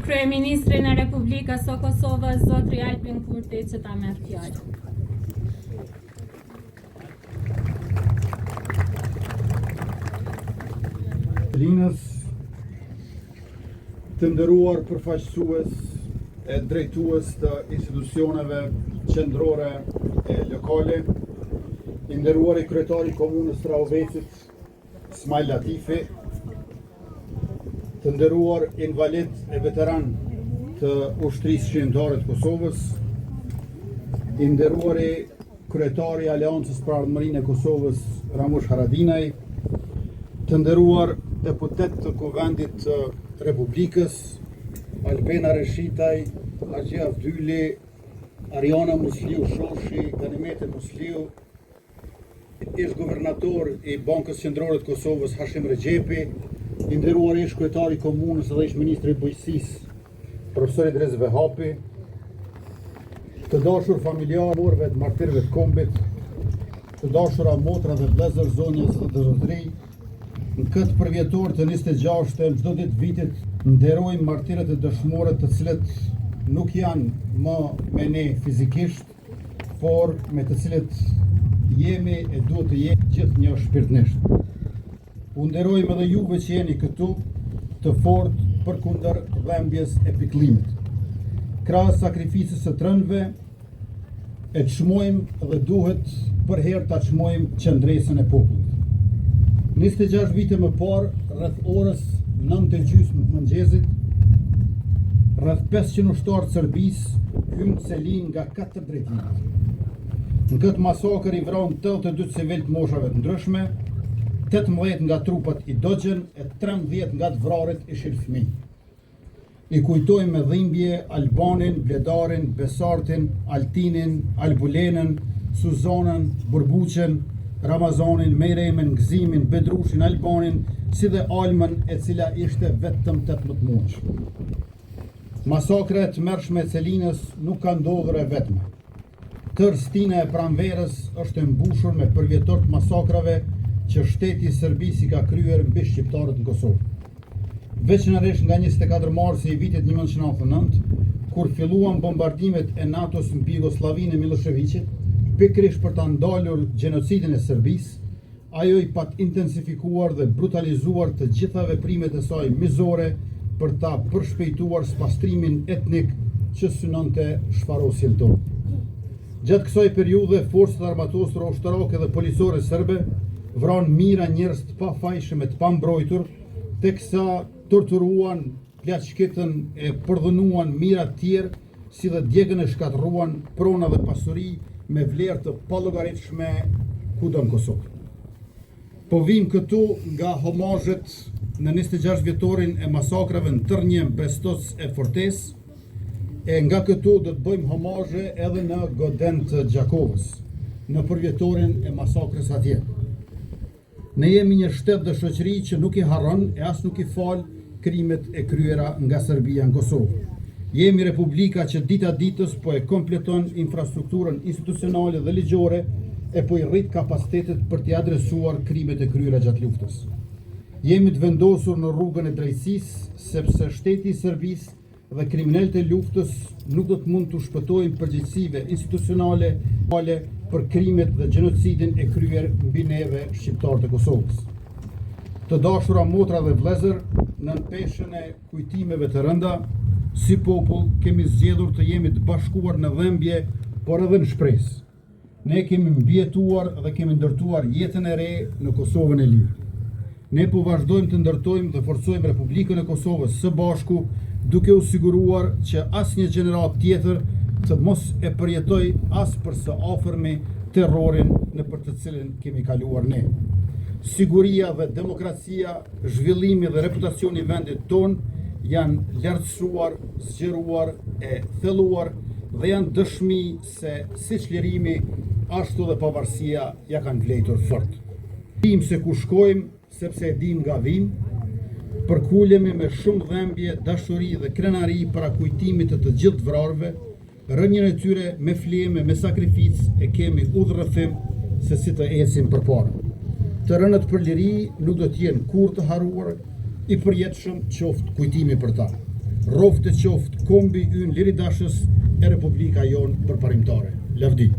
Kryeministrin e Republikës së Kosovës, zotri Albin Kurti, që ta merr fjalën. Linës, të nderuar përfaqësues e drejtues të institucioneve qendrore e lokale, i nderuar i kryetari i komunës Strahovecit, Smajl Latifi, të nderuar invalid e veteran të ushtrisë shqiptare të Kosovës, i nderuar i kryetari i Aleancës për Ardhmërinë e Kosovës, Ramush Haradinaj, të nderuar deputet të Kuvendit të Republikës, Albena Reshitaj, Haxhia Avdyli, Ariana Musliu Shoshi, Ganimete Musliu, ish guvernator i Bankës Qendrore të Kosovës, Hashim Regjepi, i nderuar ish kryetari i komunës dhe ish ministri i bujqësisë, profesor Idris Vehapi, të dashur familjarë të martirëve të kombit, të dashura motra dhe vëllezër, zonjës dhe zotëri, në këtë përvjetor të 26 në çdo ditë vitit nderojmë martirët e dëshmorët të cilët nuk janë më me ne fizikisht, por me të cilët jemi e duhet të jemi gjithë një shpirtnisht. U nderojmë edhe juve që jeni këtu të fortë përkundër dhembjes e pikëllimit. Krahas sakrificës së trënëve, e çmojmë dhe duhet për herë ta çmojmë qendresën e popullit. 26 vite më parë, rreth orës 9:30 të mëngjesit, rreth 500 ushtarë të Serbisë hynë Selin nga 4 drejtimet. Në këtë masakër i vranë 82 civil të moshave të ndryshme, 18 nga trupat i dogjen e 13 nga të vrarët ishin fëmijë. I kujtojmë me dhimbje Albanin, Bledarin, Besartin, Altinin, Albulenën, Suzanën, Burbuqen, Ramazanin, Mejremen, Gzimin, Bedrushin, Albanin, si dhe Almën, e cila ishte vetëm 18 muaj. Masakre të mërshme e Celinës nuk ka ndodhur e vetme. Tërë stina e pranverës është e mbushur me përvjetor të masakrave që shteti Serbis i ka kryer mbi shqiptarët në Kosovë. Veçanërisht nga 24 marsi i vitit 1999, kur filluan bombardimet e NATO-s mbi Jugosllavinë e Miloševićit, pikërisht për ta ndalur gjenocidin e Serbisë, ajo i pat intensifikuar dhe brutalizuar të gjitha veprimet e saj mizore për ta përshpejtuar spastrimin etnik që synonte shfarosjen tonë. Gjatë kësaj periudhe, forcat armatosura ushtarake dhe policore serbe vranë mijëra njerëz të pafajshëm e të pambrojtur, teksa torturuan, plaçkitën e përdhënuan mijëra të tjerë, si dhe djegën e shkatruan, prona dhe pasuri me vlerë të pallogaritshme kudo në Kosovë. Po vim këtu nga homazhet në 26 vjetorin e masakrave në Tërnjem, Brestoc e Fortes, e nga këtu do të bëjmë homazhe edhe në Goden të Gjakovës, në përvjetorin e masakrës atje. Ne jemi një shtet dhe shoqëri që nuk i harron e as nuk i fal krimet e kryera nga Serbia në Kosovë. Jemi republika që dita ditës po e kompleton infrastrukturën institucionale dhe ligjore e po i rrit kapacitetet për t'i adresuar krimet e kryera gjatë luftës. Jemi të vendosur në rrugën e drejtësisë, sepse shteti i Serbisë dhe kriminalët e luftës nuk do të mund të shpëtojnë përgjegjësive institucionale për krimet dhe gjenocidin e kryer mbi neve shqiptarët e Kosovës. Të dashura motra dhe vëllezër, nën peshën e kujtimeve të rënda, si popull kemi zgjedhur të jemi të bashkuar në dhembje, por edhe në shpresë. Ne kemi mbijetuar dhe kemi ndërtuar jetën e re në Kosovën e lirë. Ne po vazhdojmë të ndërtojmë dhe forcojmë Republikën e Kosovës së bashku, duke u siguruar që asnjë gjenerat tjetër të mos e përjetoj as për së afërmi terrorin në për të cilin kemi kaluar ne. Siguria dhe demokracia, zhvillimi dhe reputacioni i vendit tonë janë lartësuar, zgjeruar e thelluar dhe janë dëshmi se si çlirimi, ashtu dhe pavarësia ja kanë vlejtur fort. Dim se ku shkojmë, sepse e dim nga vim, përkulemi me shumë dhembje, dashuri dhe krenari para kujtimit të gjithë vrarëve, rënjën e tyre me fleme, me sakrificë e kemi udhërrëfim se si të ecim përpara. Të rënët për liri nuk do t'jenë kur të haruar, i përjetshëm qoftë kujtimi për ta. rroftë qoftë kombi ynë liridashës e Republika jonë përparimtare. Lavdi.